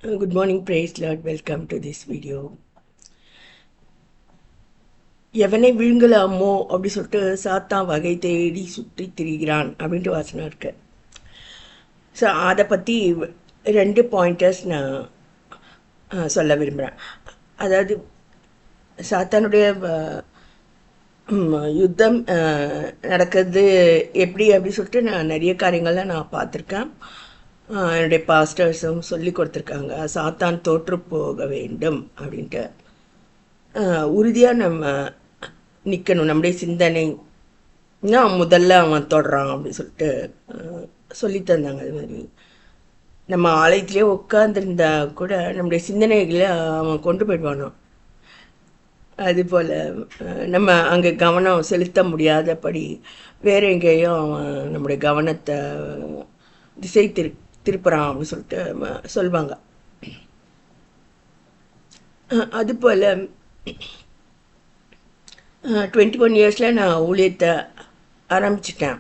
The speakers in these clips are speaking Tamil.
Good morning, praise Lord. Welcome to this video. எவனை விழுங்கலாமோ அப்படி சொல்லிட்டு சாத்தான் வகை தேடி சுற்றி திரிகிறான் அப்படின்ட்டு வாசனம் இருக்கு. ஸோ அதை பற்றி 2 பாயிண்டர்ஸ் நான் சொல்ல விரும்புகிறேன். அதாவது சாத்தானுடைய யுத்தம் நடக்கிறது எப்படி அப்படி சொல்லிட்டு நான் நிறைய காரியங்கள்லாம் நான் பார்த்துருக்கேன். என்னுடைய பாஸ்டர்ஸும் சொல்லி கொடுத்துருக்காங்க. சாத்தான் தோற்று போக வேண்டும் அப்படின்ட்டு உறுதியாக நம்ம நிற்கணும். நம்முடைய சிந்தனை முதல்ல அவன் தொடுறான் அப்படின்னு சொல்லிட்டு சொல்லி தந்தாங்க. அது மாதிரி நம்ம ஆலயத்திலே உட்காந்துருந்தா கூட நம்முடைய சிந்தனைகளை அவன் கொண்டு போயிடுவானோ. அதுபோல் நம்ம அங்கே கவனம் செலுத்த முடியாதபடி வேற எங்கேயும் அவன் நம்முடைய கவனத்தை திசை திருப்புறான் அப்படின்னு சொல்லிட்டு சொல்லுவாங்க. அதுபோல் 21 இயர்ஸில் நான் ஊழியத்தை ஆரம்பிச்சிட்டேன்.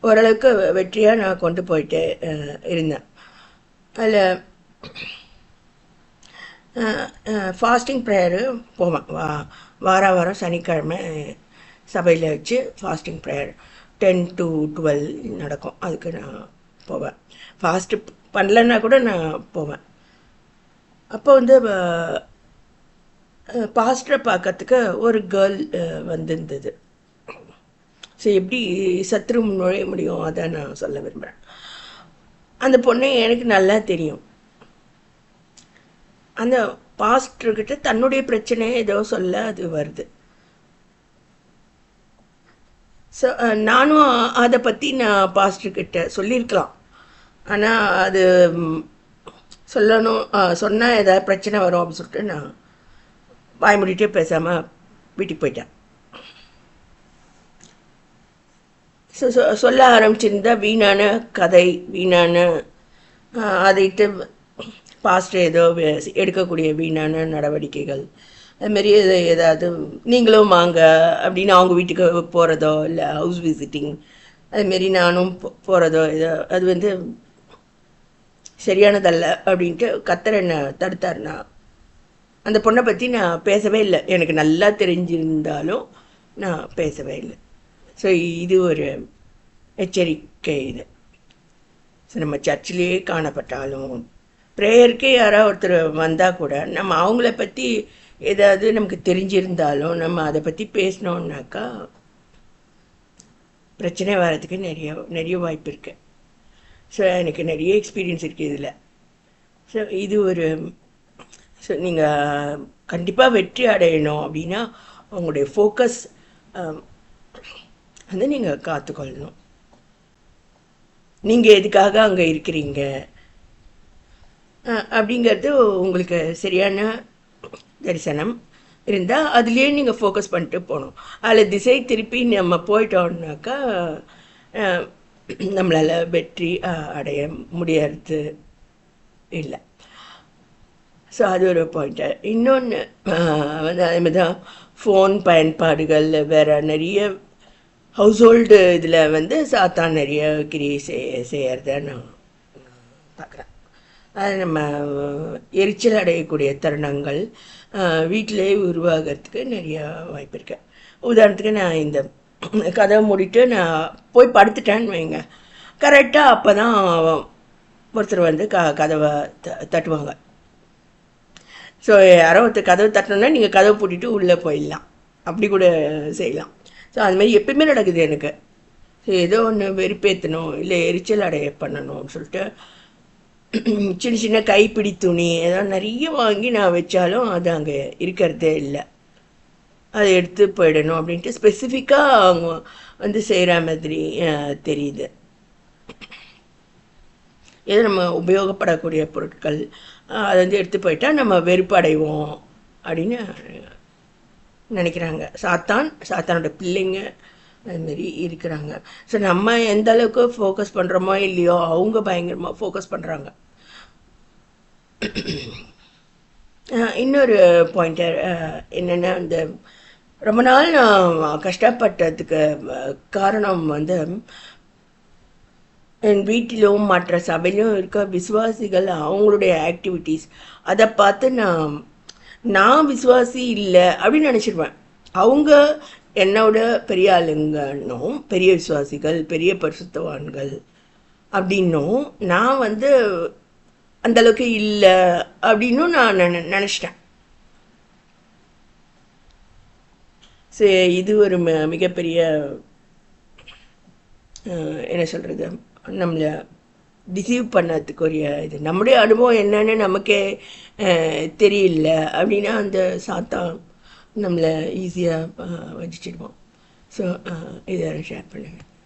ஓரளவுக்கு வெற்றியாக நான் கொண்டு போயிட்டு இருந்தேன். அதில் ஃபாஸ்டிங் ப்ரேயரு போவேன். வாரம் சனிக்கிழமை சபையில் வச்சு ஃபாஸ்டிங் ப்ரேயர் 10 to 12 நடக்கும். அதுக்கு நான் போவேன். ஃபாஸ்ட்டு பண்ணலன்னா கூட நான் போவேன். அப்போ வந்து பாஸ்டரை பார்க்கறதுக்கு ஒரு கேர்ள் வந்திருந்தது. ஸோ எப்படி சத்ரு நுழைய முடியும் அதை நான் சொல்ல விரும்புகிறேன். அந்த பொண்ணை எனக்கு நல்லா தெரியும். அந்த பாஸ்டர்கிட்ட தன்னுடைய பிரச்சனையை ஏதோ சொல்ல அது வருது. ஸோ நானும் அதை பற்றி நான் பாஸ்டர்கிட்ட சொல்லியிருக்கலாம். ஆனால் அது சொல்லணும், சொன்னால் ஏதாவது பிரச்சனை வரும் அப்படின்னு சொல்லிட்டு நான் வாய் மூடிட்டே பேசாமல் வீட்டுக்கு போயிட்டேன். சொல்ல ஆரம்பிச்சிருந்தா வீணான கதை, வீணான அதைட்டு பாஸ்டர் ஏதோ எடுக்கக்கூடிய வீணான நடவடிக்கைகள், அதுமாரி ஏதாவது நீங்களும் வாங்க அப்படின்னு அவங்க வீட்டுக்கு போகிறதோ, இல்லை ஹவுஸ் விசிட்டிங் அதுமாரி நானும் போகிறதோ, ஏதோ அது வந்து சரியானதல்ல அப்படின்ட்டு கத்தர் என்னை தடுத்தாருன்னா அந்த பொண்ணை பற்றி நான் பேசவே இல்லை. எனக்கு நல்லா தெரிஞ்சிருந்தாலும் நான் பேசவே இல்லை. ஸோ இது ஒரு எச்சரிக்கை. இது ஸோ நம்ம சர்ச்சிலேயே காணப்பட்டாலும் ப்ரேயருக்கே யாராவது ஒருத்தர் வந்தால் கூட நம்ம அவங்கள பற்றி ஏதாவது நமக்கு தெரிஞ்சிருந்தாலும் நம்ம அதை பற்றி பேசினோன்னாக்கா பிரச்சனை வர்றதுக்கு நிறைய வாய்ப்பு இருக்குது. ஸோ எனக்கு நிறைய எக்ஸ்பீரியன்ஸ் இருக்குது இதில். ஸோ இது ஒரு ஸோ நீங்கள் கண்டிப்பாக வெற்றி அடையணும் அப்படின்னா உங்களுடைய ஃபோக்கஸ் வந்து நீங்கள் காத்துக்கொள்ளணும். நீங்கள் எதுக்காக அங்கே இருக்கிறீங்க அப்படிங்கிறது உங்களுக்கு சரியான தரிசனம் இருந்தால் அதுலேயே நீங்கள் ஃபோக்கஸ் பண்ணிட்டு போகணும். அதில் திசை திருப்பி நம்ம போயிட்டோம்னாக்கா நம்மளால் வெற்றி அடைய முடியறது இல்லை. ஸோ அது ஒரு பாயிண்ட்டு. இன்னொன்று வந்து அதேமாதிரி தான் ஃபோன் பயன்பாடுகள், வேறு நிறைய ஹவுஸ் ஹோல்டு இதில் வந்து சாத்தான் நிறைய கிரியை செய்கிறத நான் பார்க்குறேன். அது நம்ம எரிச்சல் அடையக்கூடிய தருணங்கள் வீட்டிலே உருவாகிறதுக்கு நிறைய வாய்ப்பு இருக்கு. உதாரணத்துக்கு நான் இந்த கதவை மூடிட்டு நான் போய் படுத்துட்டேன்னு வைங்க, கரெக்டாக அப்போ தான் ஒருத்தர் வந்து கதவை தட்டுவாங்க. ஸோ யாரோ ஒருத்தர் கதவை தட்டணுன்னா நீங்கள் கதவை பூட்டிட்டு உள்ளே போயிடலாம், அப்படி கூட செய்யலாம். ஸோ அதுமாதிரி எப்பயுமே நடக்குது எனக்கு. ஸோ ஏதோ ஒன்று வெறுப்பேற்றணும், இல்லை எரிச்சல் அடைய பண்ணணும்னு சொல்லிட்டு சின்ன சின்ன கைப்பிடி துணி ஏதோ நிறைய வாங்கி நான் வச்சாலும் அது அங்கே இருக்கிறதே இல்லை. அதை எடுத்து போயிடணும் அப்படின்ட்டு ஸ்பெசிஃபிக்காக அவங்க வந்து செய்கிற மாதிரி தெரியுது. ஏதோ நம்ம உபயோகப்படக்கூடிய பொருட்கள் அதை வந்து எடுத்து போயிட்டா நம்ம வெறுப்படைவோம் அப்படின்னு நினைக்கிறாங்க. சாத்தானோட பிள்ளைங்க அதுமாரி இருக்கிறாங்க. ஸோ நம்ம எந்த அளவுக்கு ஃபோக்கஸ் பண்ணுறோமோ இல்லையோ அவங்க பயங்கரமாக ஃபோக்கஸ் பண்ணுறாங்க. இன்னொரு பாயிண்டர் என்னென்னா, இந்த ரொம்ப நாள் நான் கஷ்டப்பட்டதுக்கு காரணம் வந்து என் வீட்டிலும் மற்ற சபையிலும் இருக்க விசுவாசிகள் அவங்களுடைய ஆக்டிவிட்டீஸ் அதை பார்த்து நான் விசுவாசி இல்லை அப்படின்னு நினச்சிடுவேன். அவங்க என்னோட பெரிய ஆளுங்கன்னும் பெரிய விசுவாசிகள் பெரிய பரிசுத்தவான்கள் அப்படின்னும் நான் அந்தளவுக்கு இல்லை அப்படின்னும் நான் நினச்சிட்டேன். சரி, இது ஒரு மிகப்பெரிய என்ன சொல்கிறது, நம்மளை டிசீவ் பண்ணதுக்குரிய இது. நம்முடைய அனுபவம் என்னன்னு நமக்கே தெரியல அப்படின்னா அந்த சாத்தான் நம்மளை ஈஸியாக வச்சுடுவோம். ஸோ இதை ஷேர் பண்ணுங்கள்.